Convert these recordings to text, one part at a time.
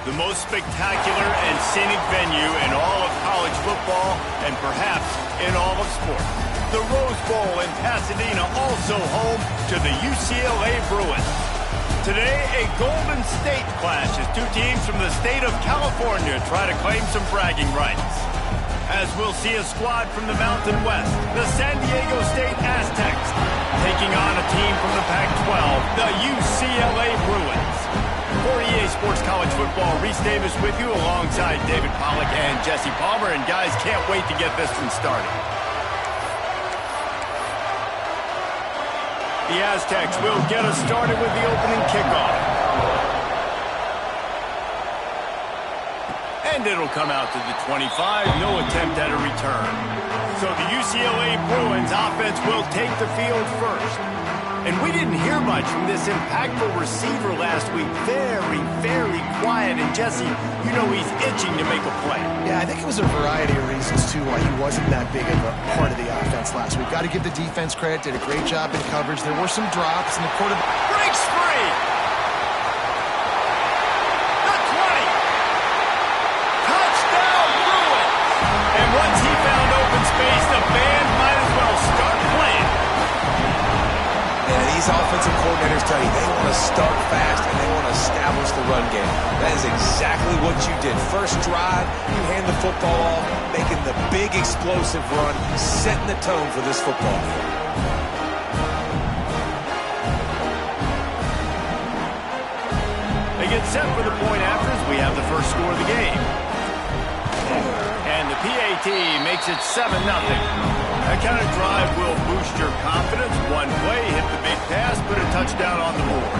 The most spectacular and scenic venue in all of college football and perhaps in all of sports. The Rose Bowl in Pasadena, also home to the UCLA Bruins. Today, a Golden State clash as two teams from the state of California try to claim some bragging rights. As we'll see a squad from the Mountain West, the San Diego State Aztecs, taking on a team from the Pac-12, the UCLA Bruins. For EA Sports College Football, Reese Davis with you alongside David Pollack and Jesse Palmer. And guys, can't wait to get this one started. The Aztecs will get us started with the opening kickoff. And it'll come out to the 25, no attempt at a return. So the UCLA Bruins offense will take the field first. And we didn't hear much from this impactful receiver last week. Very quiet. And Jesse, you know he's itching to make a play. Yeah, I think it was a variety of reasons, too, why he wasn't that big of a part of the offense last week. Got to give the defense credit. Did a great job in coverage. There were some drops, and the quarterback breaks free. The 20. Touchdown, Bruins. And once he found open space, the band might as well start playing. And these offensive coordinators tell you they want to start fast and they want to establish the run game. That is exactly what you did. First drive, you hand the football off, making the big explosive run, setting the tone for this football game. They get set for the point after as we have the first score of the game. And the PAT makes it 7-0. That kind of drive will boost your confidence. One play, hit the big pass, put a touchdown on the board.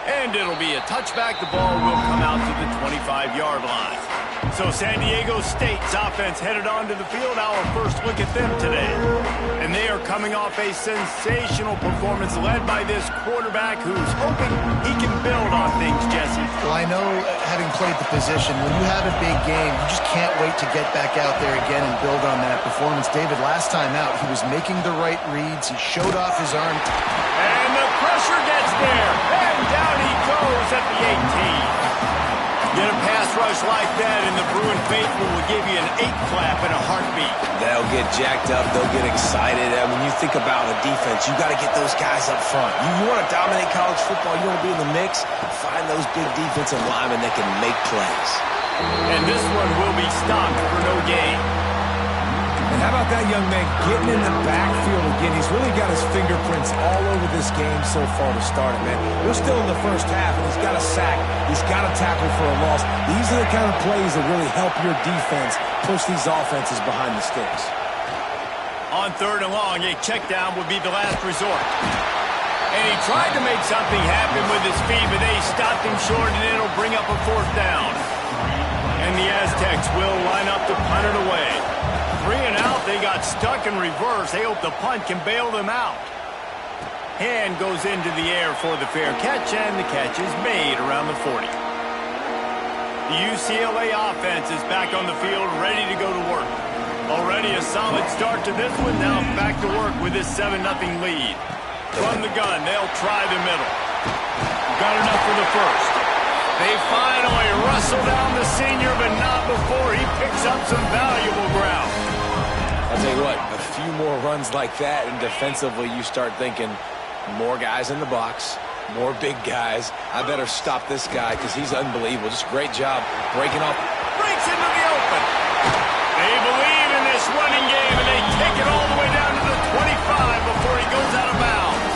And it'll be a touchback. The ball will come out to the 25-yard line. So San Diego State's offense headed onto the field. Our first look at them today. And they are coming off a sensational performance led by this quarterback who's hoping he can build on things, Jesse. Well, I know, having played the position, when you have a big game, you just can't wait to get back out there again and build on that performance. David, last time out, he was making the right reads. He showed off his arm. And the pressure gets there. And down he goes at the 18. Get a pass rush like that, and the Bruin faithful will give you an 8-clap and a heartbeat. They'll get jacked up. They'll get excited. And when you think about a defense, you got to get those guys up front. You want to dominate college football. You want to be in the mix. Find those big defensive linemen that can make plays. And this one will be stopped for no gain. And how about that young man getting in the backfield again? He's really got his fingerprints all over this game so far to start it, man. We're still in the first half, and he's got a sack. He's got a tackle for a loss. These are the kind of plays that really help your defense push these offenses behind the sticks. On 3rd and long, a check down would be the last resort. And he tried to make something happen with his feet, but they stopped him short, and it'll bring up a 4th down. And the Aztecs will line up to punt it away. 3 and out, they got stuck in reverse. They hope the punt can bail them out. Hand goes into the air for the fair catch, and the catch is made around the 40. The UCLA offense is back on the field, ready to go to work. Already a solid start to this one, now back to work with this 7-0 lead. From the gun, they'll try the middle. Got enough for the first. They finally wrestle down the senior, but not before he picks up some valuable ground. I'll tell you what, a few more runs like that, and defensively you start thinking, more guys in the box, more big guys. I better stop this guy because he's unbelievable. Just great job breaking off. Breaks into the open. They believe in this running game, and they take it all the way down to the 25 before he goes out of bounds.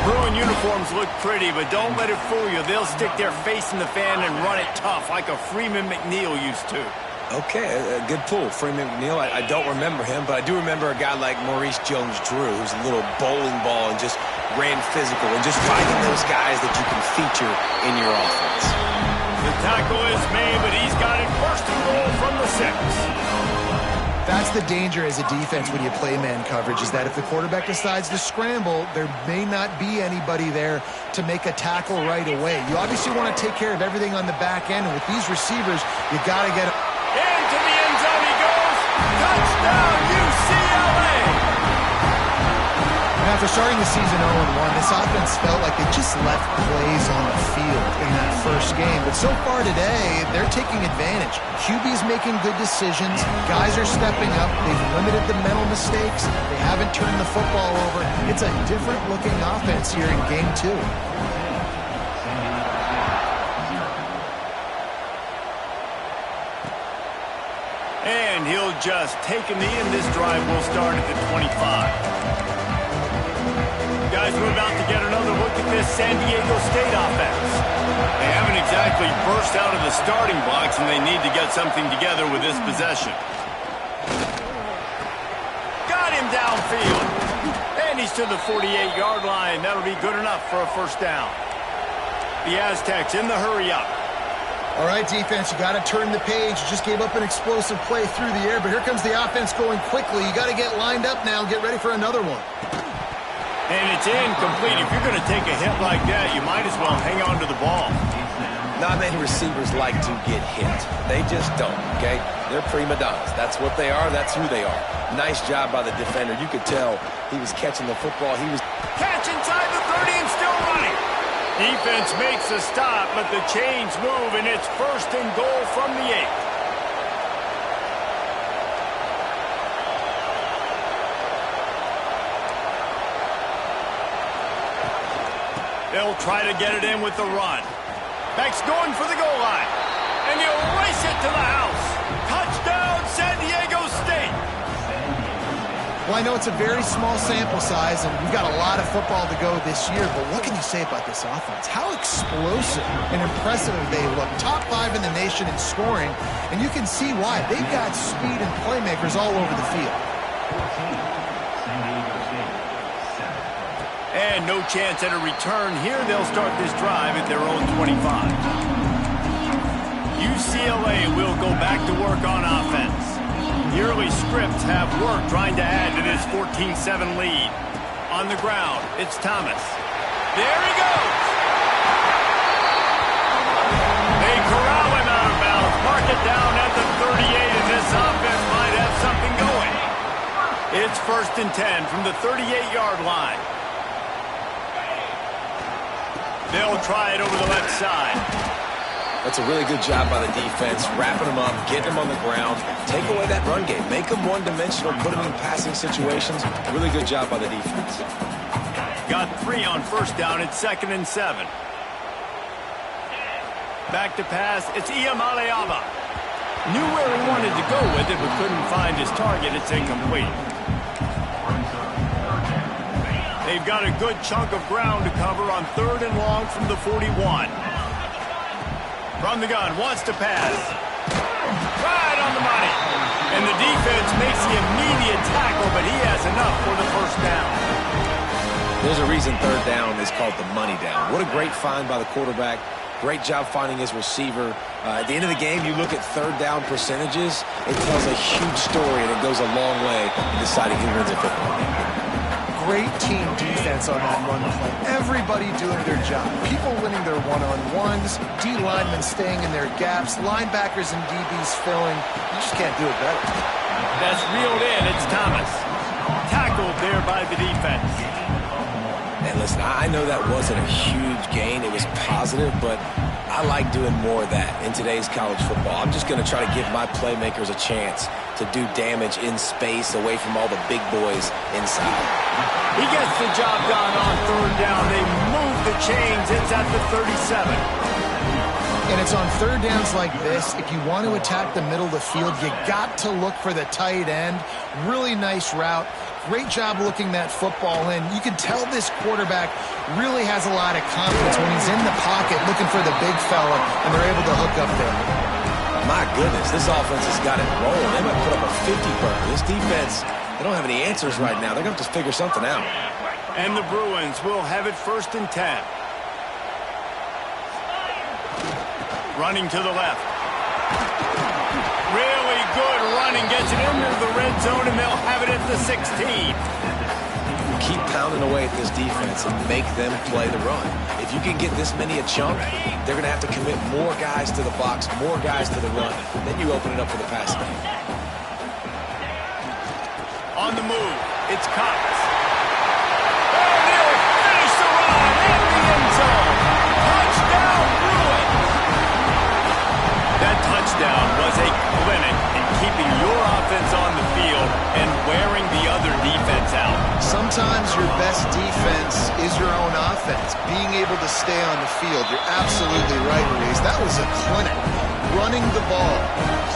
Bruin uniforms look pretty, but don't let it fool you. They'll stick their face in the fan and run it tough like a Freeman McNeil used to. Okay, a good pull. Freeman McNeil, I don't remember him, but I do remember a guy like Maurice Jones-Drew, who's a little bowling ball and just ran physical, and just finding those guys that you can feature in your offense. The tackle is made, but he's got it first and goal from the 6. That's the danger as a defense when you play man coverage, is that if the quarterback decides to scramble, there may not be anybody there to make a tackle right away. You obviously want to take care of everything on the back end, and with these receivers, you got to get it. Into the end zone he goes. Touchdown, UCLA! After starting the season 0-1, this offense felt like they just left plays on the field in that first game. But so far today, they're taking advantage. QB's making good decisions. Guys are stepping up. They've limited the mental mistakes. They haven't turned the football over. It's a different-looking offense here in Game 2. And he'll just take a knee, and this drive will start at the 25. Guys, we're about to get another look at this San Diego State offense. They haven't exactly burst out of the starting blocks, and they need to get something together with this possession. Got him downfield. And he's to the 48-yard line. That'll be good enough for a first down. The Aztecs in the hurry-up. All right, defense, you got to turn the page. You just gave up an explosive play through the air, but here comes the offense going quickly. You got to get lined up now and get ready for another one. And it's incomplete. If you're going to take a hit like that, you might as well hang on to the ball. Not many receivers like to get hit. They just don't, okay? They're prima donnas. That's what they are. That's who they are. Nice job by the defender. You could tell he was catching the football. He was catch inside the 30 and still running. Defense makes a stop, but the chains move, and it's first and goal from the 8. They'll try to get it in with the run. Beck's going for the goal line. And he'll race it to the house. Touchdown, San Diego State. Well, I know it's a very small sample size, and we've got a lot of football to go this year, but what can you say about this offense? How explosive and impressive they look. Top 5 in the nation in scoring, and you can see why. They've got speed and playmakers all over the field. And no chance at a return here. They'll start this drive at their own 25. UCLA will go back to work on offense. The early scripts have worked trying to add to this 14-7 lead. On the ground, it's Thomas. There he goes. They corral him out of bounds. Mark it down at the 38, and this offense might have something going. It's 1st and 10 from the 38-yard line. They'll try it over the left side. That's a really good job by the defense, wrapping them up, getting them on the ground, take away that run game, make them one-dimensional, put them in passing situations. Really good job by the defense. Got 3 on first down. It's 2nd and 7. Back to pass. It's Iamaleava. Knew where he wanted to go with it, but couldn't find his target. It's incomplete. They've got a good chunk of ground to cover on 3rd and long from the 41. From the gun, wants to pass. Right on the money. And the defense makes the immediate tackle, but he has enough for the first down. There's a reason 3rd down is called the money down. What a great find by the quarterback. Great job finding his receiver. At the end of the game, you look at 3rd down percentages. It tells a huge story, and it goes a long way in deciding who wins a football game. Great team defense on that run play. Everybody doing their job. People winning their one-on-ones, D linemen staying in their gaps, linebackers and DBs filling. You just can't do it better. That's reeled in. It's Thomas. Tackled there by the defense. And listen, I know that wasn't a huge gain. It was positive, but I like doing more of that in today's college football. I'm just going to try to give my playmakers a chance to do damage in space away from all the big boys inside. He gets the job done on 3rd down. They move the chains. It's at the 37. And it's on 3rd downs like this. If you want to attack the middle of the field, you got to look for the tight end. Really nice route. Great job looking that football in. You can tell this quarterback really has a lot of confidence when he's in the pocket looking for the big fella, and they're able to hook up there. My goodness, this offense has got it rolling. They might put up a 50-burger. This defense, they don't have any answers right now. They're going to have to figure something out. And the Bruins will have it 1st and 10. Running to the left. Really good running. Gets it into the red zone, and they'll have it at the 16. Keep pounding away at this defense and make them play the run. If you can get this many a chunk, they're going to have to commit more guys to the box, more guys to the run. Then you open it up for the passing game. On the move, it's Cox. your best defense is your own offense, being able to stay on the field. You're absolutely right, Ruiz. That was a clinic. Running the ball,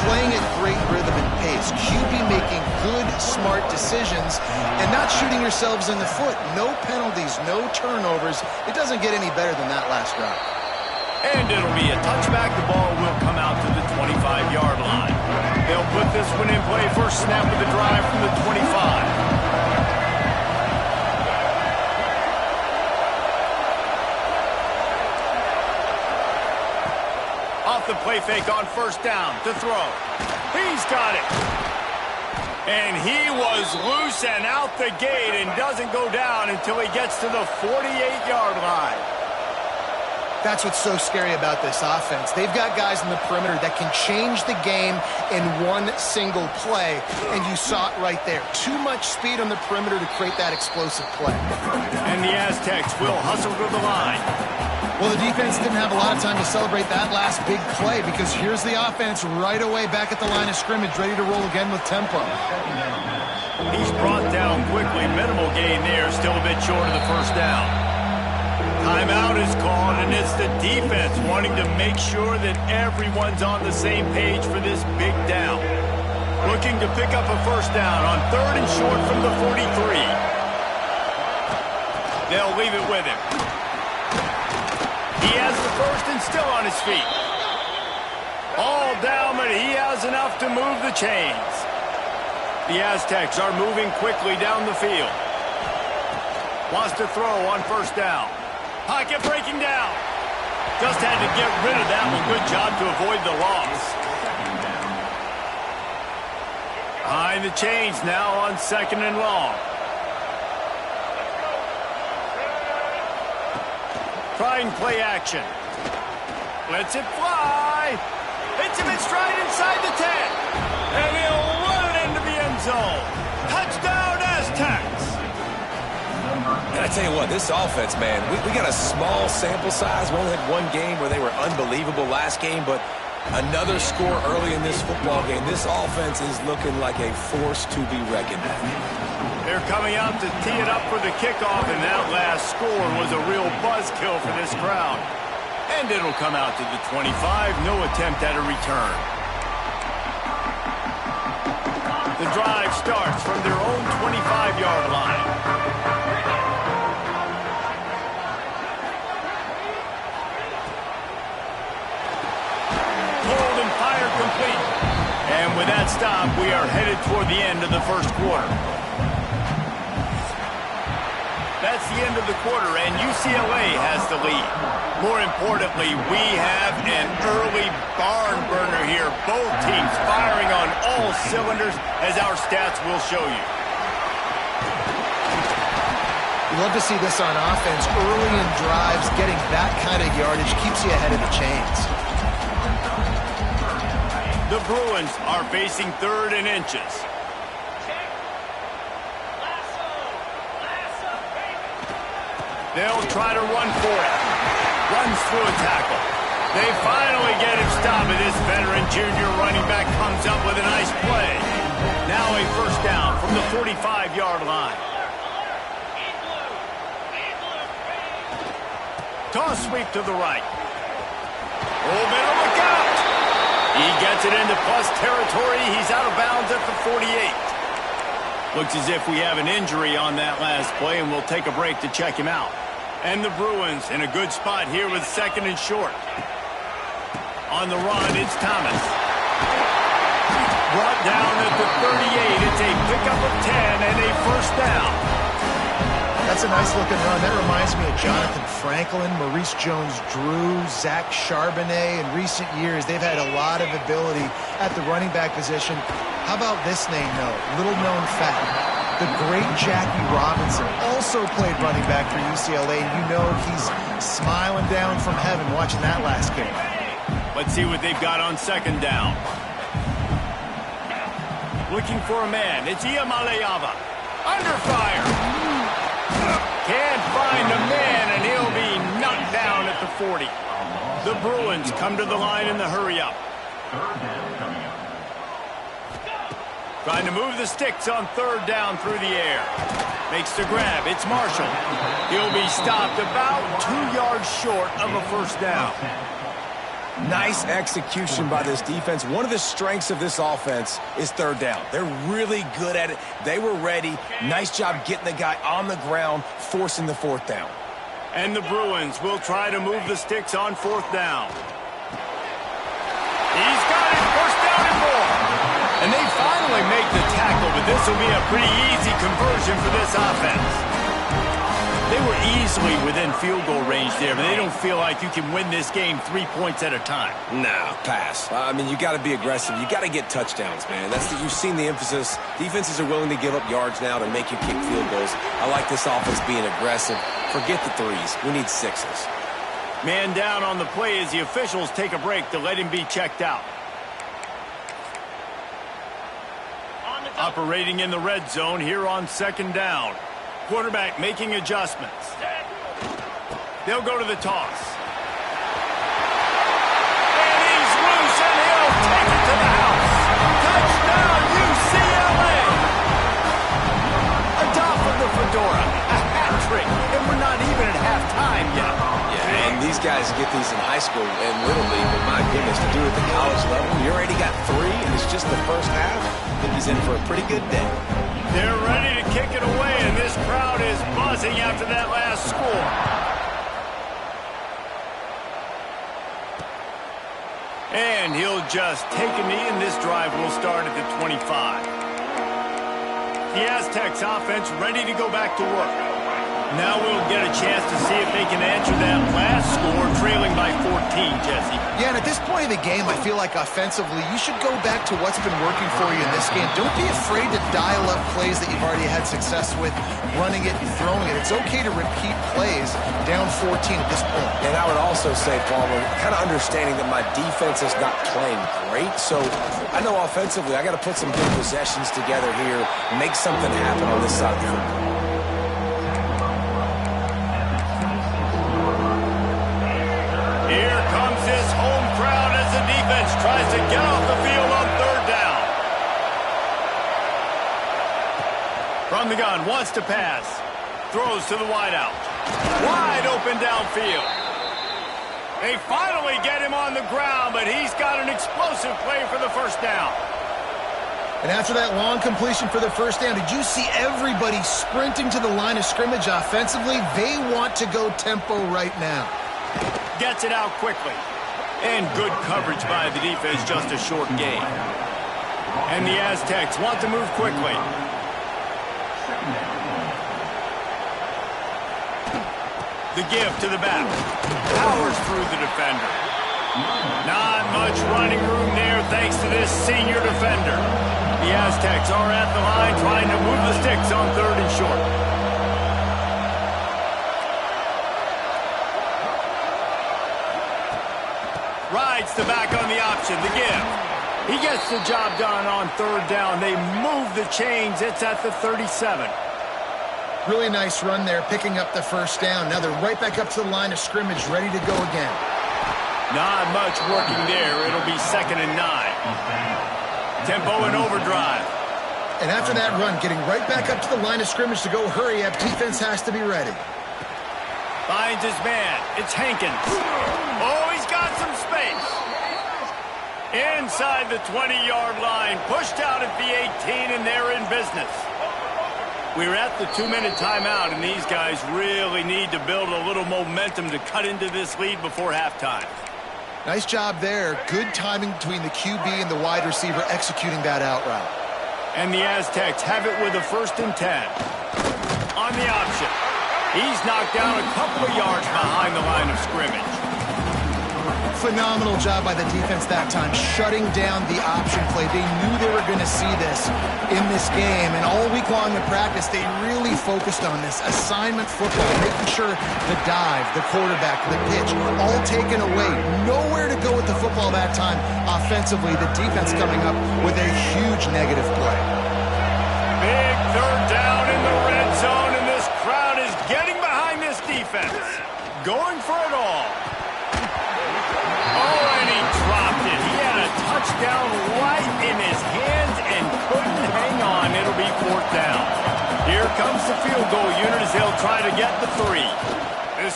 playing at great rhythm and pace, QB making good, smart decisions, and not shooting yourselves in the foot. No penalties, no turnovers. It doesn't get any better than that last drive. And it'll be a touchback. The ball will come out to the 25-yard line. They'll put this one in play. First snap of the drive from the 25. Off the play fake on first down to throw. He's got it. And he was loose and out the gate and doesn't go down until he gets to the 48-yard line. That's what's so scary about this offense. They've got guys in the perimeter that can change the game in one single play, and you saw it right there. Too much speed on the perimeter to create that explosive play. And the Aztecs will hustle to the line. Well, the defense didn't have a lot of time to celebrate that last big play because here's the offense right away back at the line of scrimmage, ready to roll again with tempo. He's brought down quickly. Minimal gain there, still a bit short of the first down. Timeout is called, and it's the defense wanting to make sure that everyone's on the same page for this big down. Looking to pick up a first down on third and short from the 43. They'll leave it with him. He has the first and still on his feet. All down, but he has enough to move the chains. The Aztecs are moving quickly down the field. Wants to throw on first down. Pocket breaking down. Just had to get rid of that one. Good job to avoid the loss. Behind the chains now on second and long. Trying play action. Lets it fly. Hits him in stride inside the 10. And he'll run it into the end zone. Touchdown, Aztecs. And I tell you what, this offense, man, we got a small sample size. We only had one game where they were unbelievable last game, but another score early in this football game. This offense is looking like a force to be reckoned with. They're coming out to tee it up for the kickoff, and that last score was a real buzzkill for this crowd. And it'll come out to the 25. No attempt at a return. The drive starts from their own 25-yard line. Complete. And with that stop, we are headed toward the end of the first quarter. That's the end of the quarter, and UCLA has the lead. More importantly, we have an early barn burner here. Both teams firing on all cylinders, as our stats will show you. You love to see this on offense. Early in drives, getting that kind of yardage keeps you ahead of the chains. The Bruins are facing third and inches. They'll try to run for it. Runs through a tackle. They finally get him stopped, and this veteran junior running back comes up with a nice play. Now a first down from the 45-yard line. Toss sweep to the right. Oh, better look out. He gets it into plus territory. He's out of bounds at the 48. Looks as if we have an injury on that last play, and we'll take a break to check him out. And the Bruins in a good spot here with second and short. On the run, it's Thomas. Brought down at the 38. It's a pickup of 10 and a first down. That's a nice-looking run. That reminds me of Jonathan Franklin, Maurice Jones-Drew, Zach Charbonnet. In recent years, they've had a lot of ability at the running back position. How about this name, though? Little-known fact. The great Jackie Robinson also played running back for UCLA, and you know he's smiling down from heaven watching that last game. Let's see what they've got on second down. Looking for a man. It's Iamaleava. Under fire. Can't find a man, and he'll be knocked down at the 40. The Bruins come to the line in the hurry-up. Trying to move the sticks on third down through the air. Makes the grab. It's Marshall. He'll be stopped about 2 yards short of a first down. Nice execution by this defense. One of the strengths of this offense is third down. They're really good at it. They were ready. Nice job getting the guy on the ground, forcing the fourth down. And the Bruins will try to move the sticks on fourth down. He's got it, first down and more. And they finally make the tackle, but this will be a pretty easy conversion for this offense. They were easily within field goal range there, but they don't feel like you can win this game 3 points at a time. Nah, pass. I mean, you got to be aggressive. You got to get touchdowns, man. You've seen the emphasis. Defenses are willing to give up yards now to make you kick field goals. I like this offense being aggressive. Forget the threes. We need sixes. Man down on the play as the officials take a break to let him be checked out. Operating in the red zone here on second down. Quarterback making adjustments. They'll go to the toss. And he's loose, and he'll take it to the house. Touchdown, UCLA! Atop of the fedora. A hat trick, and we're not even at halftime yet. Yeah, and these guys get these in high school and Little League, but my goodness, to do it at the college level, you already got 3, and it's just the first half. I think he's in for a pretty good day. They're ready to kick it away, and this crowd is buzzing after that last score. And he'll just take a knee, and this drive will start at the 25. The Aztecs offense ready to go back to work. Now we'll get a chance to see if they can answer that last score, trailing by 14, Jesse. Yeah, and at this point of the game, I feel like offensively, you should go back to what's been working for you in this game. Don't be afraid to dial up plays that you've already had success with, running it and throwing it. It's okay to repeat plays down 14 at this point. And I would also say, Palmer, kind of understanding that my defense is not playing great, so I know offensively I got to put some good possessions together here, make something happen on this side of the football. Here comes this home crowd as the defense tries to get off the field on third down. From the gun, wants to pass. Throws to the wideout. Wide open downfield. They finally get him on the ground, but he's got an explosive play for the first down. And after that long completion for the first down, did you see everybody sprinting to the line of scrimmage offensively? They want to go tempo right now. Gets it out quickly. And good coverage by the defense, just a short gain. And the Aztecs want to move quickly. The give to the back. Powers through the defender. Not much running room there thanks to this senior defender. The Aztecs are at the line trying to move the sticks on third and short. Rides the back on the option, the give. He gets the job done on third down. They move the chains. It's at the 37. Really nice run there, picking up the first down. Now they're right back up to the line of scrimmage, ready to go again. Not much working there. It'll be 2nd and 9. Tempo and overdrive. And after that run, getting right back up to the line of scrimmage to go hurry up, defense has to be ready. Finds his man. It's Hankins. Oh, he's got some space. Inside the 20-yard line. Pushed out at the 18, and they're in business. We're at the 2-minute timeout, and these guys really need to build a little momentum to cut into this lead before halftime. Nice job there. Good timing between the QB and the wide receiver executing that out route. And the Aztecs have it with a 1st and 10. On the option. He's knocked down a couple of yards behind the line of scrimmage. Phenomenal job by the defense that time, shutting down the option play. They knew they were going to see this in this game, and all week long in practice, they really focused on this assignment football, making sure the dive, the quarterback, the pitch, all taken away. Nowhere to go with the football that time offensively. The defense coming up with a huge negative play. Big third down in the red zone, and this crowd is getting behind this defense. Going for it all. Oh, and he dropped it. He had a touchdown right in his hands and couldn't hang on. It'll be 4th down. Here comes the field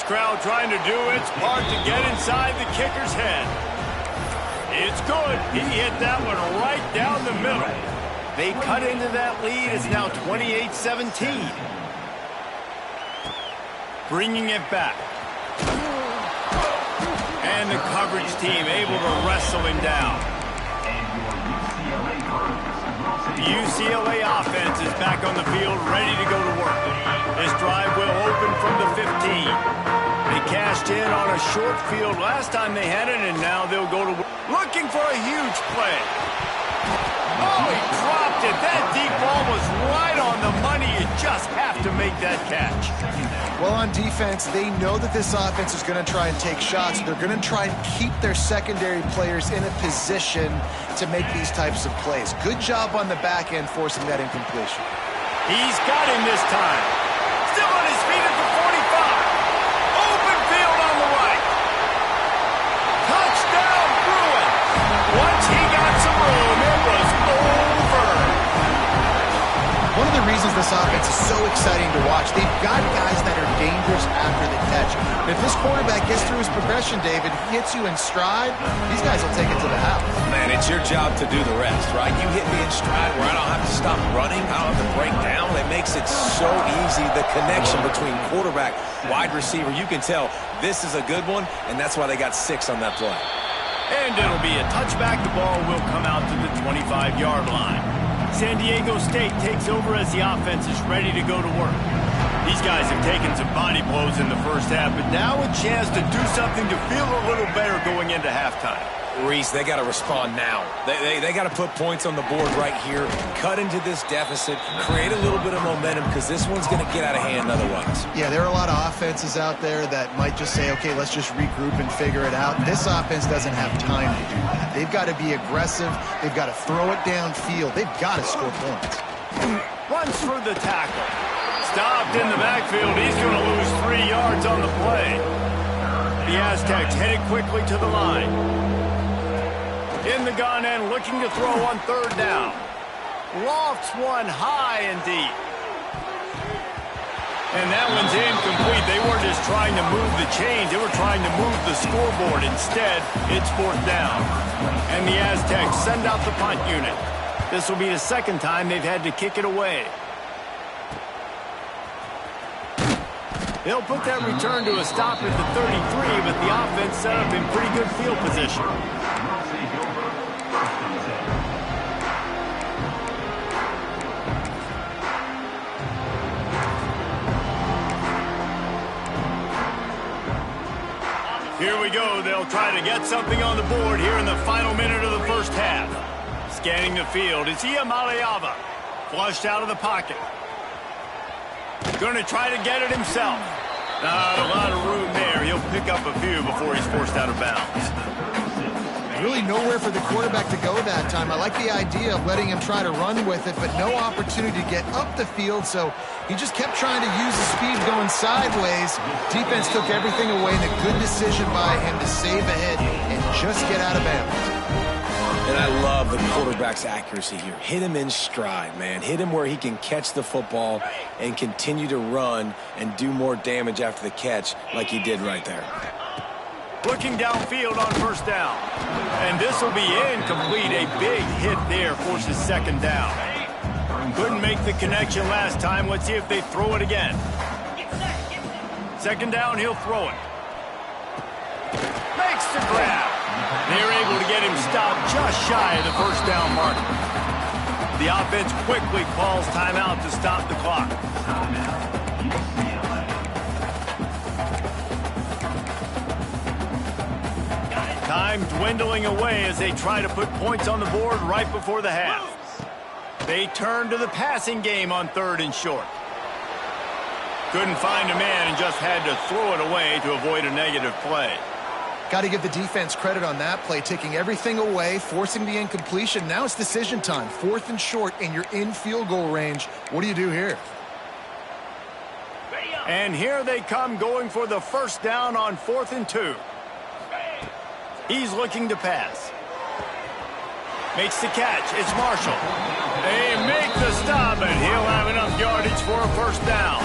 crowd trying to do its part to get inside the kicker's head. It's good. He hit that one right down the middle. They cut into that lead. It's now 28-17. Bringing it back. And the coverage team able to wrestle him down. The UCLA offense is back on the field, ready to go to work. This drive will open from the 15. They cashed in on a short field last time they had it, and now they'll go to work. Looking for a huge play. Oh, he dropped it. That deep ball was right on the money. You just have to make that catch. Well, on defense, they know that this offense is going to try and take shots. They're going to try and keep their secondary players in a position to make these types of plays. Good job on the back end forcing that incompletion. He's got him this time. Still on his feet at the 45. Open field on the right. Touchdown, Bruin. Once he got some room, it was over. One of the reasons this offense is so exciting to watch, they've got guys that are dangerous after the catch. And if this quarterback gets through his progression, David, hits you in stride, these guys will take it to the house. Man, it's your job to do the rest, right? You hit me in stride where I don't have to stop running. I don't have to break down. It makes it so easy. The connection between quarterback, wide receiver, you can tell this is a good one, and that's why they got 6 on that play. And it'll be a touchback. The ball will come out to the 25-yard line. San Diego State takes over as the offense is ready to go to work. These guys have taken some body blows in the first half, but now a chance to do something to feel a little better going into halftime. Reese, they got to respond now. They got to put points on the board right here, cut into this deficit, create a little bit of momentum, because this one's going to get out of hand otherwise. Yeah, there are a lot of offenses out there that might just say, okay, let's just regroup and figure it out. This offense doesn't have time to do that. They've got to be aggressive. They've got to throw it downfield. They've got to score points. Runs for the tackle. Stopped in the backfield. He's going to lose 3 yards on the play. The Aztecs headed quickly to the line. In the gun and looking to throw on 3rd down. Lofts one high and deep. And that one's incomplete. They weren't just trying to move the chains. They were trying to move the scoreboard. Instead, it's 4th down. And the Aztecs send out the punt unit. This will be the 2nd time they've had to kick it away. They'll put that return to a stop at the 33, but the offense set up in pretty good field position. Here we go. They'll try to get something on the board here in the final minute of the first half. Scanning the field, it's Iamaleava. Flushed out of the pocket. Going to try to get it himself. Not a lot of room there. He'll pick up a few before he's forced out of bounds. Really nowhere for the quarterback to go that time. I like the idea of letting him try to run with it, but no opportunity to get up the field, so he just kept trying to use the speed going sideways. Defense took everything away, and a good decision by him to save a hit and just get out of bounds. And I love the quarterback's accuracy here. Hit him in stride, man. Hit him where he can catch the football and continue to run and do more damage after the catch like he did right there. Looking downfield on 1st down. And this will be incomplete. A big hit there forces 2nd down. Couldn't make the connection last time. Let's see if they throw it again. 2nd down, he'll throw it. Makes the grab. They're able to get him stopped just shy of the 1st down marker. The offense quickly calls timeout to stop the clock. Time dwindling away as they try to put points on the board right before the half. They turn to the passing game on 3rd and short. Couldn't find a man and just had to throw it away to avoid a negative play. Got to give the defense credit on that play, taking everything away, forcing the incompletion. Now it's decision time. 4th and short, and you're in field goal range. What do you do here? And here they come going for the 1st down on 4th and 2. He's looking to pass. Makes the catch. It's Marshall. They make the stop, and he'll have enough yardage for a 1st down.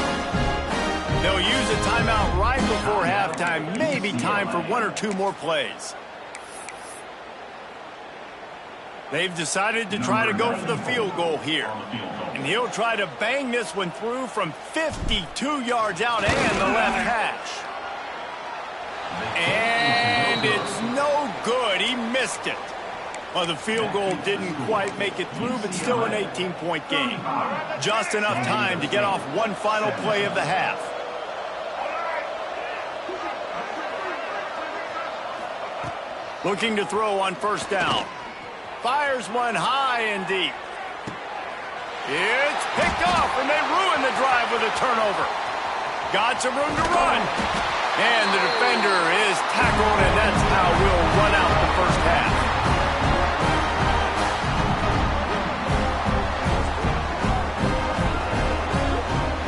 They'll use a timeout right before before halftime. Maybe time for one or two more plays. They've decided to try to go for the field goal here. And he'll try to bang this one through from 52 yards out and the left hash. And it's no good. He missed it. Well, the field goal didn't quite make it through, but still an 18-point game. Just enough time to get off one final play of the half. Looking to throw on first down. Fires one high and deep. It's picked off, and they ruin the drive with a turnover. Got some room to run. And the defender is tackled, and that's how we'll run out the first half.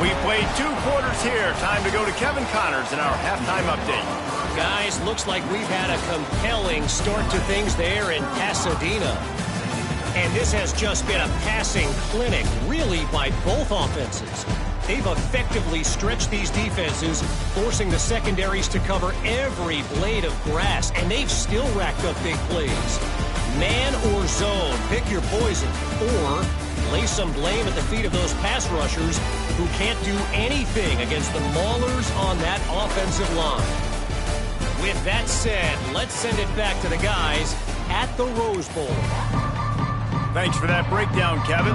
We played 2 quarters here. Time to go to Kevin Connors in our halftime update. Guys, looks like we've had a compelling start to things there in Pasadena. And this has just been a passing clinic, really, by both offenses. They've effectively stretched these defenses, forcing the secondaries to cover every blade of grass, and they've still racked up big plays. Man or zone, pick your poison, or lay some blame at the feet of those pass rushers who can't do anything against the maulers on that offensive line. With that said, let's send it back to the guys at the Rose Bowl. Thanks for that breakdown, Kevin.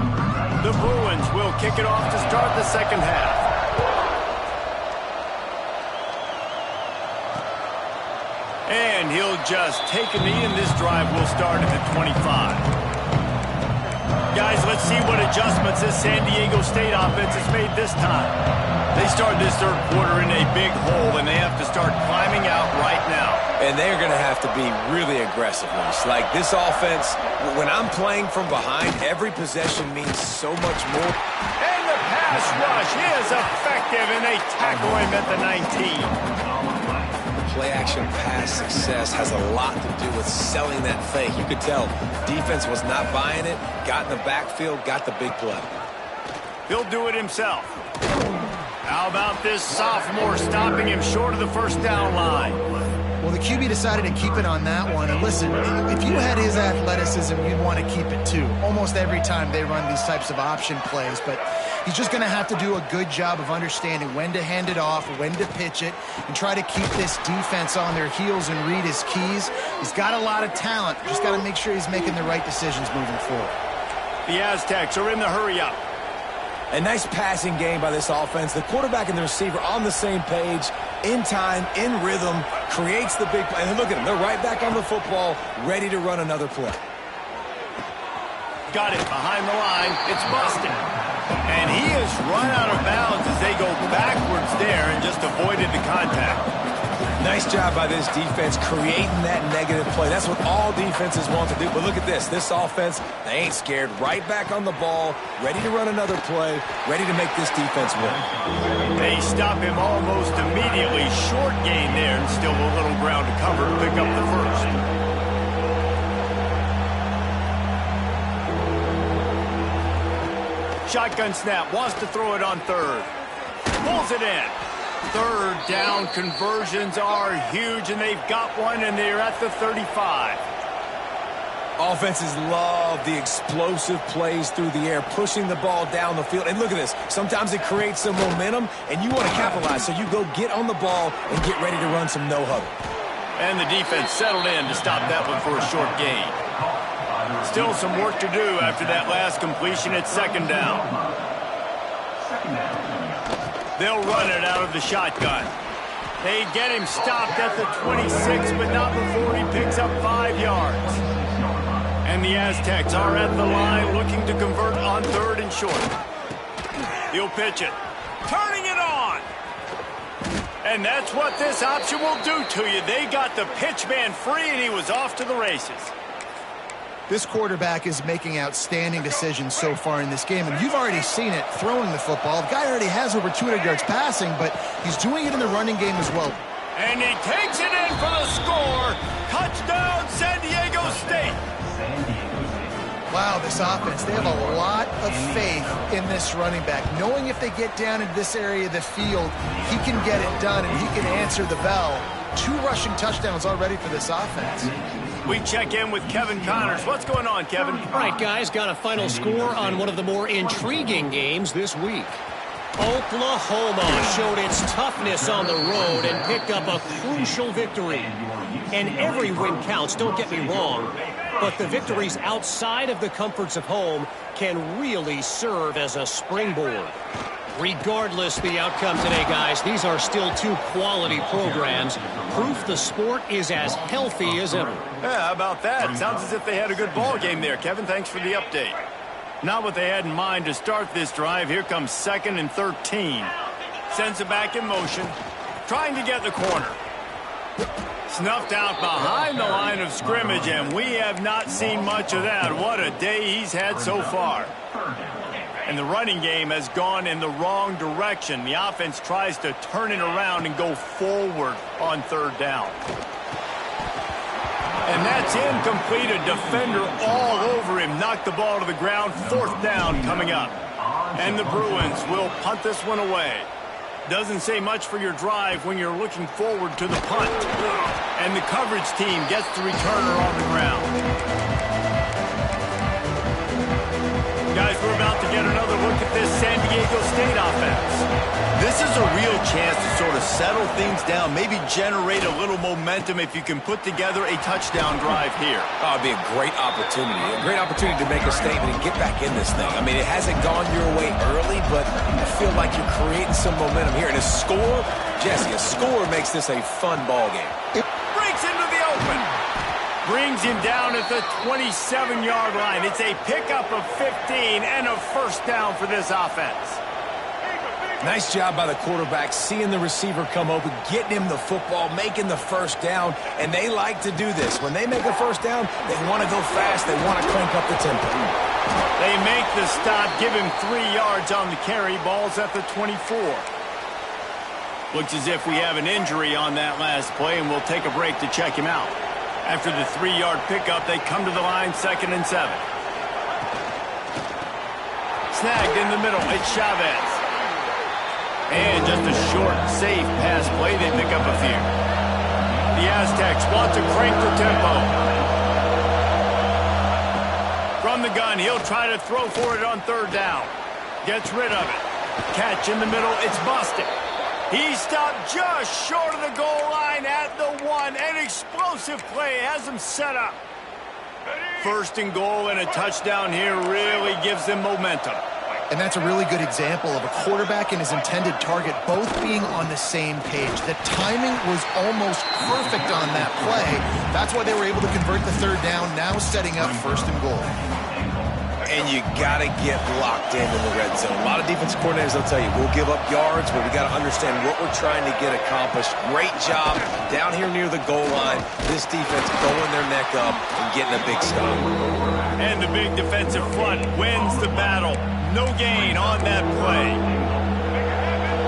The Bruins will kick it off to start the second half. And he'll just take a knee, and this drive will start at the 25. Guys, let's see what adjustments this San Diego State offense has made this time. They started this third quarter in a big hole, and they have to start climbing out right now. And they're going to have to be really aggressive. Like this offense, when I'm playing from behind, every possession means so much more. And the pass rush is effective, and they tackle him at the 19. Play-action pass success has a lot to do with selling that fake. You could tell defense was not buying it, got in the backfield, got the big play. He'll do it himself. How about this sophomore stopping him short of the first down line? Well, the QB decided to keep it on that one. And listen, if you had his athleticism, you'd want to keep it too. Almost every time they run these types of option plays. But he's just going to have to do a good job of understanding when to hand it off, when to pitch it, and try to keep this defense on their heels and read his keys. He's got a lot of talent. Just got to make sure he's making the right decisions moving forward. The Aztecs are in the hurry-up. A nice passing game by this offense. The quarterback and the receiver on the same page, in time, in rhythm, creates the big play. And look at them. They're right back on the football, ready to run another play. Got it behind the line. It's busted. And he has run out of bounds as they go backwards there and just avoided the contact. Nice job by this defense creating that negative play. That's what all defenses want to do. But look at this. This offense, they ain't scared. Right back on the ball, ready to run another play, ready to make this defense win. They stop him almost immediately. Short gain there, and still a little ground to cover to pick up the first. Shotgun snap, wants to throw it on third. Pulls it in. Third down conversions are huge, and they've got one, and they're at the 35. Offenses love the explosive plays through the air, pushing the ball down the field. And look at this. Sometimes it creates some momentum, and you want to capitalize. So you go get on the ball and get ready to run some no-huddle. And the defense settled in to stop that one for a short gain. Still some work to do after that last completion at second down. They'll run it out of the shotgun. They get him stopped at the 26, but not before he picks up 5 yards. And the Aztecs are at the line looking to convert on third and short. He'll pitch it. Turning it on. And that's what this option will do to you. They got the pitch man free, and he was off to the races. This quarterback is making outstanding decisions so far in this game, and you've already seen it throwing the football. The guy already has over 200 yards passing, but he's doing it in the running game as well. And he takes it in for the score. Touchdown, San Diego State. Wow, this offense, they have a lot of faith in this running back. Knowing if they get down into this area of the field, he can get it done and he can answer the bell. 2 rushing touchdowns already for this offense. We check in with Kevin Connors. What's going on, Kevin? All right, guys, got a final score on one of the more intriguing games this week. Oklahoma showed its toughness on the road and picked up a crucial victory. And every win counts, don't get me wrong, but the victories outside of the comforts of home can really serve as a springboard. Regardless the outcome today, guys, these are still 2 quality programs. Proof the sport is as healthy as ever. Yeah, how about that? Sounds as if they had a good ball game there, Kevin. Thanks for the update. Not what they had in mind to start this drive. Here comes 2nd and 13. Sends it back in motion. Trying to get the corner. Snuffed out behind the line of scrimmage, and we have not seen much of that. What a day he's had so far. And the running game has gone in the wrong direction. The offense tries to turn it around and go forward on 3rd down. And that's incomplete. A defender all over him. Knocked the ball to the ground. 4th down coming up. And the Bruins will punt this one away. Doesn't say much for your drive when you're looking forward to the punt. And the coverage team gets the returner on the ground. Guys, we're about to get another look at this San Diego State offense. This is a real chance to sort of settle things down, maybe generate a little momentum if you can put together a touchdown drive here. Oh, it'd be a great opportunity to make a statement and get back in this thing. I mean, it hasn't gone your way early, but I feel like you're creating some momentum here. And a score, Jesse, a score makes this a fun ball game. It breaks into the open. Brings him down at the 27-yard line. It's a pickup of 15 and a 1st down for this offense. Nice job by the quarterback, seeing the receiver come open, getting him the football, making the 1st down, and they like to do this. When they make a 1st down, they want to go fast, they want to crank up the tempo. They make the stop, give him 3 yards on the carry, ball's at the 24. Looks as if we have an injury on that last play, and we'll take a break to check him out. After the 3-yard pickup, they come to the line, 2nd and 7. Snagged in the middle, it's Chavez. And just a short, safe pass play, they pick up a few. The Aztecs want to crank the tempo. From the gun, he'll try to throw for it on 3rd down. Gets rid of it. Catch in the middle, it's busted. He stopped just short of the goal line at the 1. An explosive play has him set up. 1st and goal and a touchdown here really gives them momentum. And that's a really good example of a quarterback and his intended target both being on the same page. The timing was almost perfect on that play. That's why they were able to convert the 3rd down, now setting up 1st and goal. And you got to get locked in the red zone. A lot of defensive coordinators, they'll tell you, we'll give up yards, but we got to understand what we're trying to get accomplished. Great job down here near the goal line. This defense going their neck up and getting a big stop. And the big defensive front wins the battle. No gain on that play.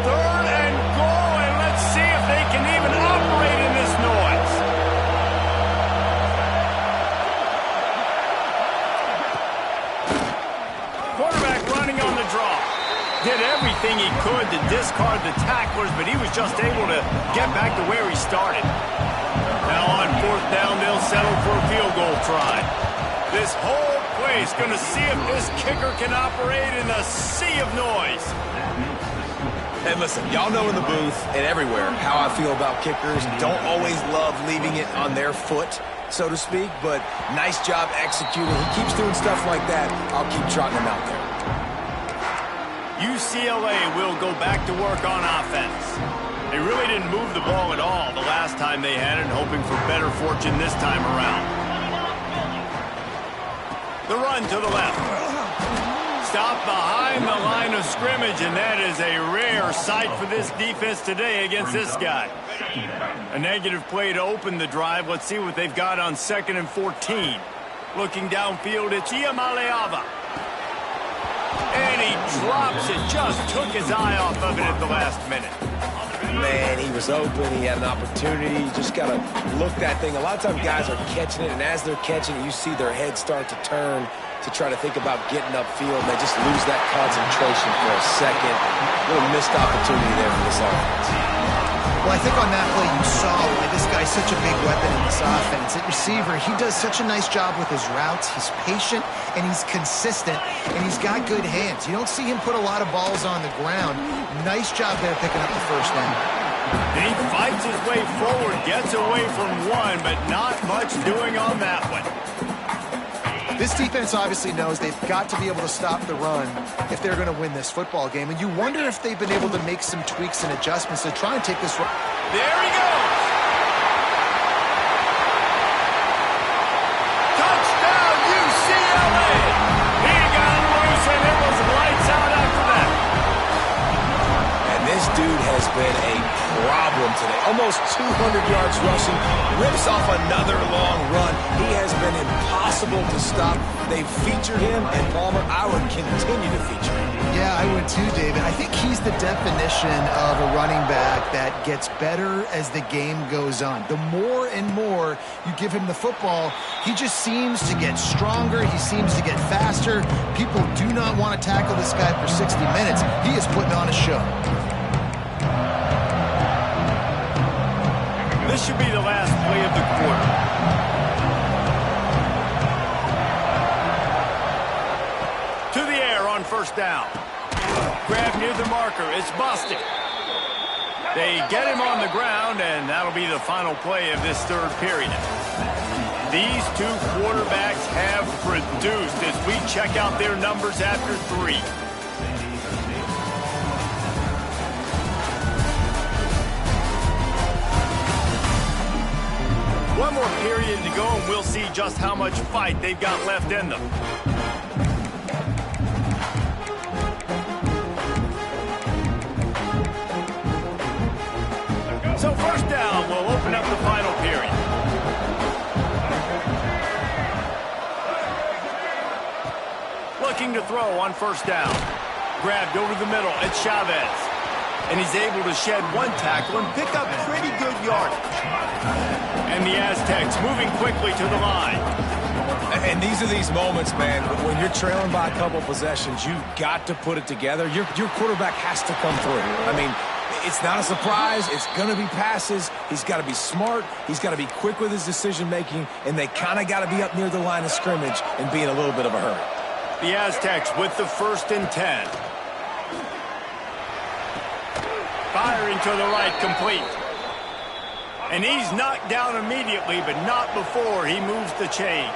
3rd and goal, and let's see if they can even operate in this noise. Quarterback running on the draw. Did everything he could to discard the tacklers, but he was just able to get back to where he started. Now on 4th down, they'll settle for a field goal try. This whole play is going to see if this kicker can operate in a sea of noise. And listen, y'all know in the booth and everywhere how I feel about kickers. Don't always love leaving it on their foot, so to speak, but nice job executing. He keeps doing stuff like that. I'll keep trotting him out there. UCLA will go back to work on offense. They really didn't move the ball at all the last time they had it, hoping for better fortune this time around. The run to the left. Stop behind the line of scrimmage, and that is a rare sight for this defense today against this guy. A negative play to open the drive. Let's see what they've got on 2nd and 14. Looking downfield, it's Iamaleava. And he drops it. Just took his eye off of it at the last minute. Man, he was open. He had an opportunity. You just got to look that thing. A lot of times guys are catching it, and as they're catching it, you see their head start to turn to try to think about getting upfield, and they just lose that concentration for a second. A little missed opportunity there for this offense. Well, I think on that play you saw why this guy's such a big weapon in this offense. At receiver, he does such a nice job with his routes. He's patient, and he's consistent, and he's got good hands. You don't see him put a lot of balls on the ground. Nice job there picking up the first down. And he fights his way forward, gets away from one, but not much doing on that one. This defense obviously knows they've got to be able to stop the run if they're going to win this football game. And you wonder if they've been able to make some tweaks and adjustments to try and take this run. There he goes! Touchdown, UCLA! He got loose, and it was lights out after that. And this dude has been a problem today. Almost 200 yards rushing. Rips off another long run. He has been impossible to stop. They've featured him, and Palmer, I would continue to feature him. Yeah, I would too, David. I think he's the definition of a running back that gets better as the game goes on. The more and more you give him the football, he just seems to get stronger. He seems to get faster. People do not want to tackle this guy for 60 minutes. He is putting on a show. This should be the last play of the quarter. To the air on first down. Grab near the marker. It's busted. They get him on the ground, and that'll be the final play of this third period. These two quarterbacks have produced as we check out their numbers after 3. One more period to go, and we'll see just how much fight they've got left in them. So first down will open up the final period. Looking to throw on first down. Grabbed over the middle. It's Chavez. And he's able to shed one tackle and pick up pretty good yardage. And the Aztecs moving quickly to the line. And these are these moments, man, when you're trailing by a couple possessions, you've got to put it together. Your quarterback has to come through. I mean, it's not a surprise. It's going to be passes. He's got to be smart. He's got to be quick with his decision-making, and they kind of got to be up near the line of scrimmage and be in a little bit of a hurry. The Aztecs with the 1st and 10. Firing to the right, complete. And he's knocked down immediately, but not before he moves the chains.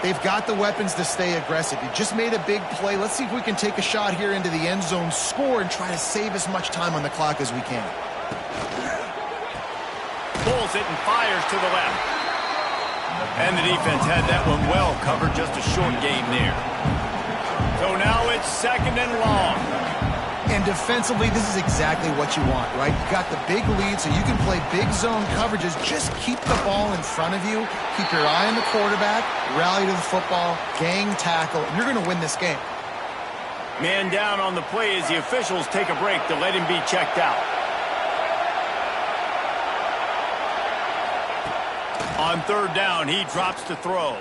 They've got the weapons to stay aggressive. He just made a big play. Let's see if we can take a shot here into the end zone, score, and try to save as much time on the clock as we can. Pulls it and fires to the left. And the defense had that one well covered, just a short game there. So now it's 2nd and long. And defensively, this is exactly what you want, right? You got the big lead, so you can play big zone coverages. Just keep the ball in front of you. Keep your eye on the quarterback. Rally to the football. Gang tackle. And you're going to win this game. Man down on the play as the officials take a break to let him be checked out. On 3rd down, he drops to throw.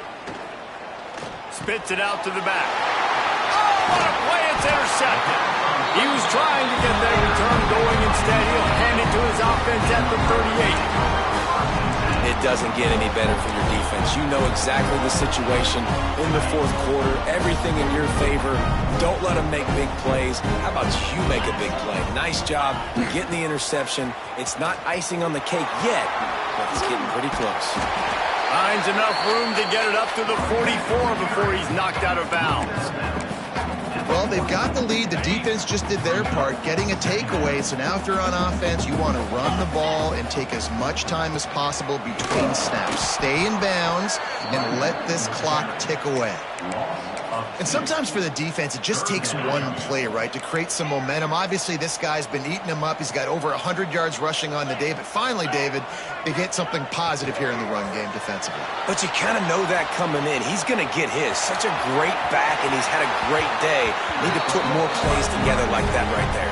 Spits it out to the back. Oh, what a play! It's intercepted. He was trying to get that return going. Instead, he'll hand it to his offense at the 38. It doesn't get any better for your defense. You know exactly the situation in the 4th quarter. Everything in your favor. Don't let them make big plays. How about you make a big play? Nice job getting the interception. It's not icing on the cake yet, but it's getting pretty close. Finds enough room to get it up to the 44 before he's knocked out of bounds. Well, they've got the lead. The defense just did their part, getting a takeaway. So now if you're on offense, you want to run the ball and take as much time as possible between snaps. Stay in bounds and let this clock tick away. And sometimes for the defense, it just takes one play, right, to create some momentum. Obviously, this guy's been eating him up. He's got over 100 yards rushing on the day. But finally, David, they get something positive here in the run game defensively. But you kind of know that coming in. He's going to get his. Such a great back, and he's had a great day. Need to put more plays together like that right there.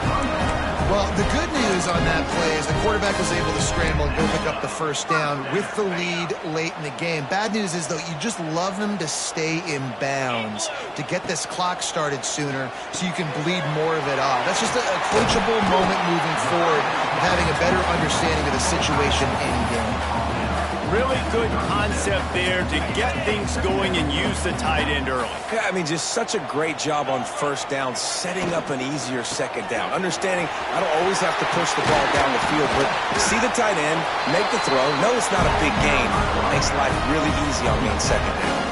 Well, the good news on that play is the quarterback was able to scramble and go pick up the first down with the lead late in the game. Bad news is, though, you just love them to stay in bounds to get this clock started sooner so you can bleed more of it off. That's just a coachable moment moving forward of having a better understanding of the situation in-game. Really good concept there to get things going and use the tight end early. Yeah, I mean, just such a great job on first down, setting up an easier second down. Understanding I don't always have to push the ball down the field, but see the tight end, make the throw. No, it's not a big gain. It makes life really easy on me in second down.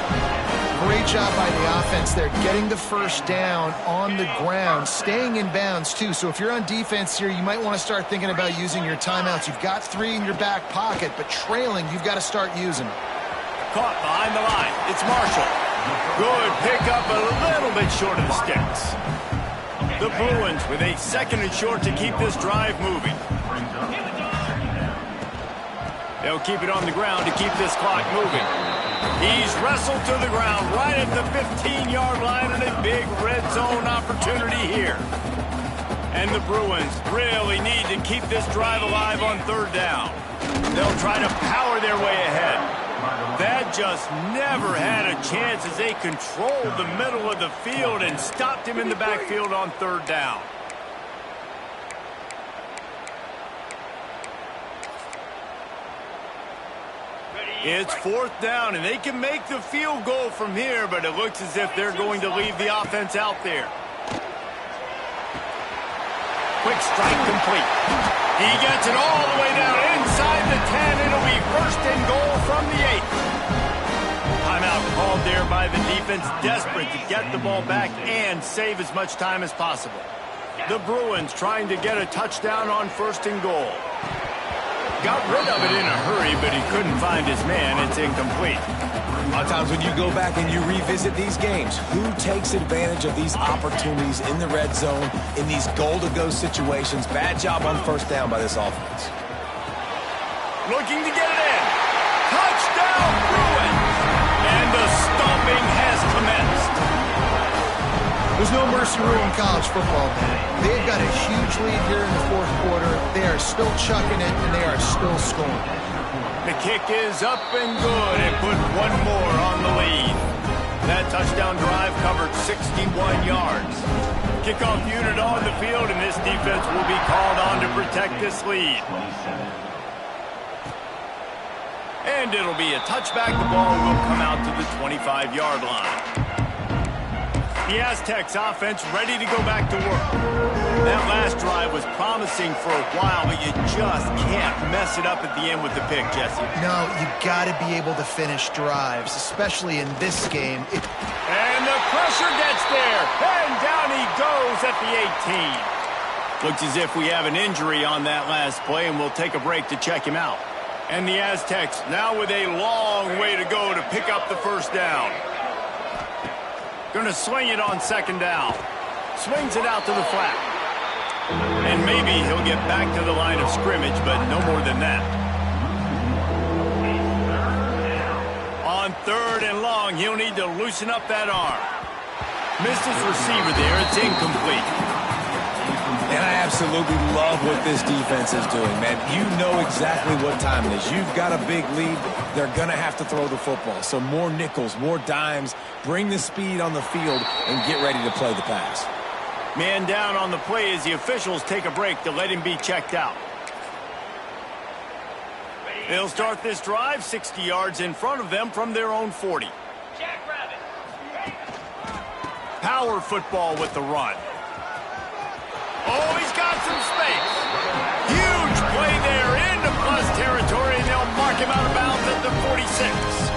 Great job by the offense there, getting the first down on the ground, staying in bounds, too. So if you're on defense here, you might want to start thinking about using your timeouts. You've got 3 in your back pocket, but trailing, you've got to start using them. Caught behind the line. It's Marshall. Good pickup, a little bit short of the sticks. The Bruins with a 2nd and short to keep this drive moving. They'll keep it on the ground to keep this clock moving. He's wrestled to the ground right at the 15-yard line and a big red zone opportunity here. And the Bruins really need to keep this drive alive on 3rd down. They'll try to power their way ahead. That just never had a chance as they controlled the middle of the field and stopped him in the backfield on 3rd down. It's 4th down, and they can make the field goal from here, but it looks as if they're going to leave the offense out there. Quick strike complete. He gets it all the way down inside the 10. It'll be 1st and goal from the 8. Timeout called there by the defense, desperate to get the ball back and save as much time as possible. The Bruins trying to get a touchdown on 1st and goal. Got rid of it in a hurry, but he couldn't find his man. It's incomplete. A lot of times when you go back and you revisit these games, who takes advantage of these opportunities in the red zone, in these goal-to-go situations? Bad job on 1st down by this offense. Looking to get it in. Touchdown, Bruins! And the stomping has commenced. There's no mercy rule in college football, man. They've got a huge lead here in the 4th quarter. They are still chucking it, and they are still scoring. The kick is up and good and put one more on the lead. That touchdown drive covered 61 yards. Kickoff unit on the field, and this defense will be called on to protect this lead. And it'll be a touchback. The ball will come out to the 25-yard line. The Aztecs offense ready to go back to work. That last drive was promising for a while, but you just can't mess it up at the end with the pick, Jesse. No, you got to be able to finish drives, especially in this game. And the pressure gets there, and down he goes at the 18. Looks as if we have an injury on that last play, and we'll take a break to check him out. And the Aztecs now with a long way to go to pick up the 1st down. Going to swing it on 2nd down. Swings it out to the flat. And maybe he'll get back to the line of scrimmage, but no more than that. On 3rd and long, he'll need to loosen up that arm. Missed his receiver there. It's incomplete. And I absolutely love what this defense is doing, man. You know exactly what time it is. You've got a big lead. They're going to have to throw the football. So more nickels, more dimes. Bring the speed on the field and get ready to play the pass. Man down on the play as the officials take a break to let him be checked out. They'll start this drive 60 yards in front of them from their own 40. Power football with the run. Oh, he's got some space. Huge play there into plus territory, and they'll mark him out of bounds at the 46.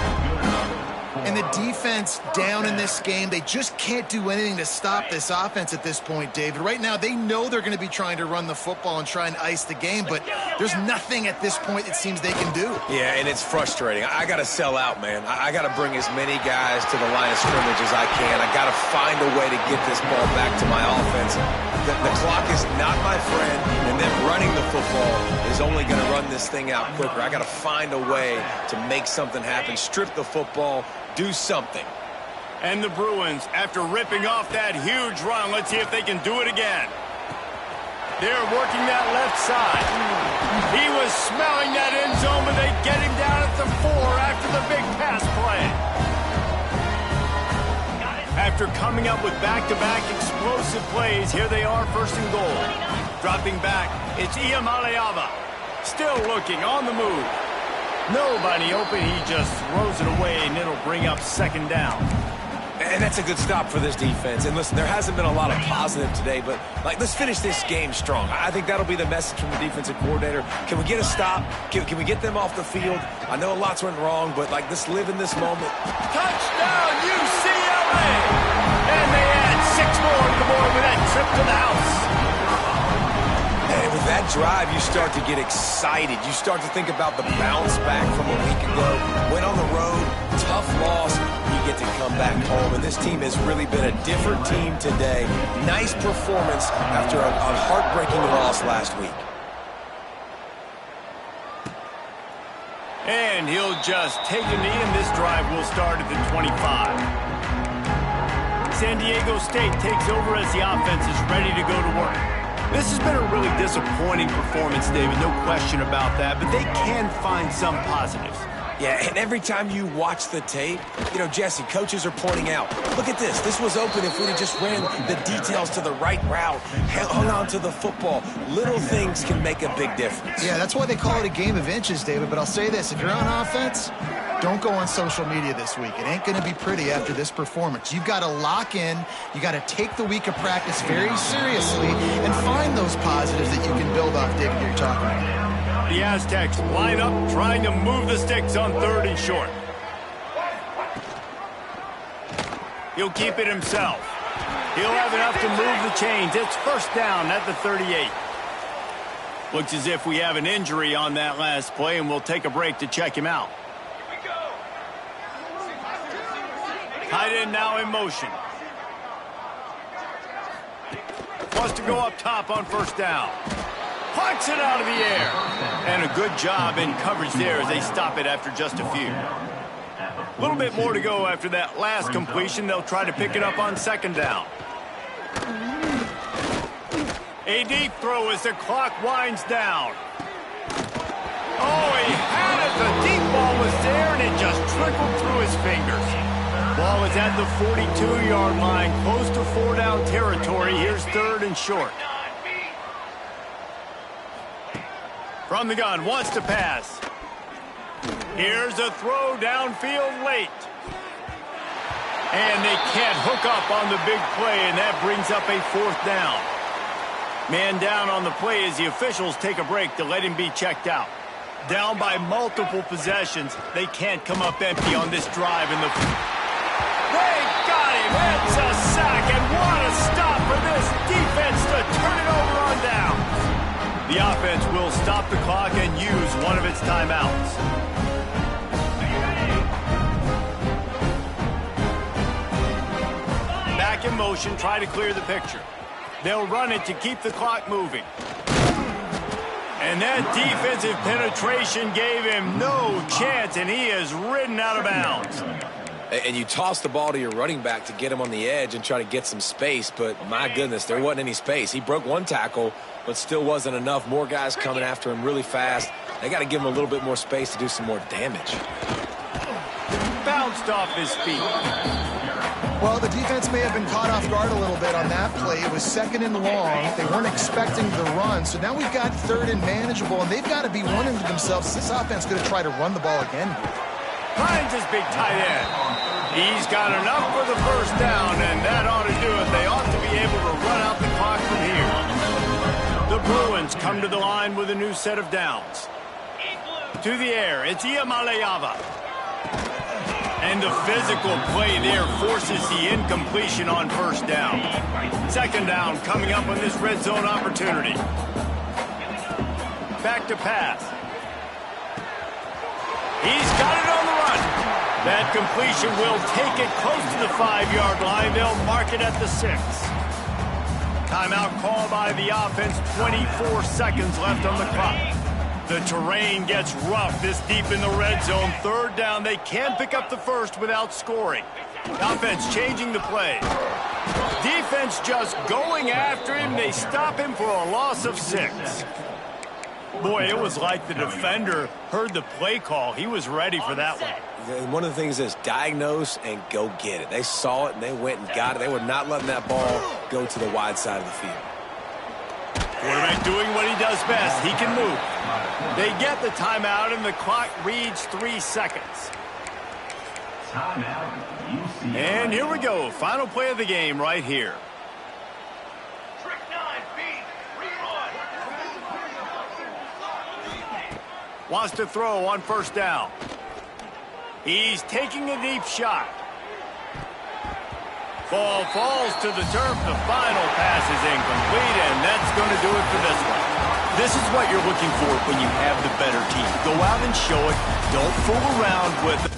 And the defense down in this game, they just can't do anything to stop this offense at this point, David. Right now, they know they're going to be trying to run the football and try and ice the game, but there's nothing at this point it seems they can do. Yeah, and it's frustrating. I got to sell out, man. I got to bring as many guys to the line of scrimmage as I can. I got to find a way to get this ball back to my offense. The clock is not my friend, and them running the football is only going to run this thing out quicker. I got to find a way to make something happen, strip the football, do something. And the Bruins, after ripping off that huge run, let's see if they can do it again. They're working that left side. He was smelling that end zone, but they get him down at the 4 after the big pass play. After coming up with back-to-back explosive plays, here they are, first and goal. Dropping back, it's Ucla. Still looking, on the move. Nobody open, he just throws it away, and it'll bring up second down. And that's a good stop for this defense. And listen, there hasn't been a lot of positive today, but let's finish this game strong. I think that'll be the message from the defensive coordinator. Can we get a stop? Can we get them off the field? I know lots went wrong, but let's live in this moment. Touchdown, UCLA! And they add 6 more to the board with that trip to the house. And with that drive, you start to get excited. You start to think about the bounce back from a week ago. Went on the road, tough loss. You get to come back home. And this team has really been a different team today. Nice performance after a heartbreaking loss last week. And he'll just take a knee, and this drive will start at the 25. San Diego State takes over as the offense is ready to go to work. This has been a really disappointing performance, David, no question about that, but they can find some positives. Yeah, and every time you watch the tape, Jesse, coaches are pointing out, look at this. This was open if we'd have just ran the details to the right route, hung on to the football. Little things can make a big difference. Yeah, that's why they call it a game of inches, David. But I'll say this, if you're on offense, don't go on social media this week. It ain't going to be pretty after this performance. You've got to lock in. You got to take the week of practice very seriously and find those positives that you can build off, David, you're talking about. The Aztecs line up, trying to move the sticks on 3rd and short. He'll keep it himself. He'll have enough to move the chains. It's first down at the 38. Looks as if we have an injury on that last play, and we'll take a break to check him out. Tight end now in motion. Wants to go up top on first down. Plucks it out of the air. And a good job in coverage there as they stop it after just a few. A little bit more to go after that last completion. They'll try to pick it up on second down. A deep throw as the clock winds down. Oh, he had it. The deep ball was there, and it just trickled through his fingers. Ball is at the 42-yard line, close to 4-down territory. Here's 3rd and short. From the gun, wants to pass. Here's a throw downfield late. And they can't hook up on the big play, and that brings up a 4th down. Man down on the play as the officials take a break to let him be checked out. Down by multiple possessions, they can't come up empty on this drive. They got him. It's a sack, and what a stop for this defense to turn it over on down. The offense will stop the clock and use one of its timeouts. Back in motion, try to clear the picture. They'll run it to keep the clock moving. And that defensive penetration gave him no chance, and he is ridden out of bounds. And you toss the ball to your running back to get him on the edge and try to get some space, but my goodness, there wasn't any space. He broke one tackle, but still wasn't enough. More guys coming after him really fast. They got to give him a little bit more space to do some more damage. Bounced off his feet. Well, the defense may have been caught off guard a little bit on that play. It was 2nd and long. They weren't expecting the run. So now we've got 3rd and manageable, and they've got to be wondering to themselves, is this offense going to try to run the ball again? Finds his big tight end. He's got enough for the first down, and that ought to do it. They ought to be able to run out the clock from here. The Bruins come to the line with a new set of downs. To the air, it's Ucla. And the physical play there forces the incompletion on first down. Second down coming up on this red zone opportunity. Back to pass. He's got it on the run. That completion will take it close to the 5-yard line. They'll mark it at the 6. Timeout call by the offense. 24 seconds left on the clock. The terrain gets rough this deep in the red zone. 3rd down. They can pick up the first without scoring. The offense changing the play. defense just going after him. They stop him for a loss of 6. Boy, it was like the defender heard the play call. He was ready for that one. And one of the things is diagnose and go get it. They saw it and they went and got it. They were not letting that ball go to the wide side of the field. Quarterback doing what he does best. He can move. They get the timeout, and the clock reads 3 seconds. And here we go. Final play of the game right here. Wants to throw on first down. He's taking a deep shot. Ball falls to the turf. The final pass is incomplete, and that's going to do it for this one. This is what you're looking for when you have the better team. Go out and show it. Don't fool around with it.